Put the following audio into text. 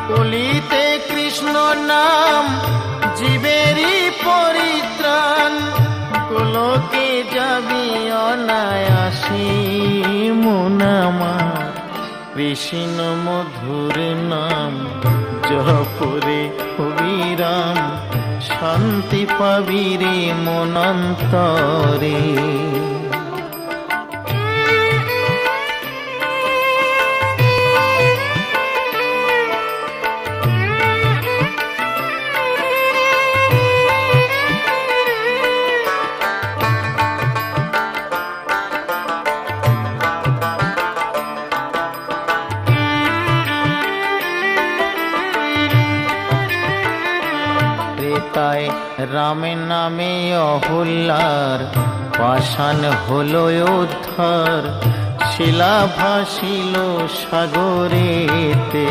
কলিতে কৃষ্ণ নাম জীবেরই পরিত্রাণ, গোলকে যাবি অনায়াসে মন আমার। কৃষ্ণ মধুর নাম জপরে অবিরাম, শান্তি পাবি রে মনন্তরে। ত্রেতায় রামের নামে অহল্যার পাষাণ হলো উদ্ধার, শিলা ভাসিল সাগরেতে।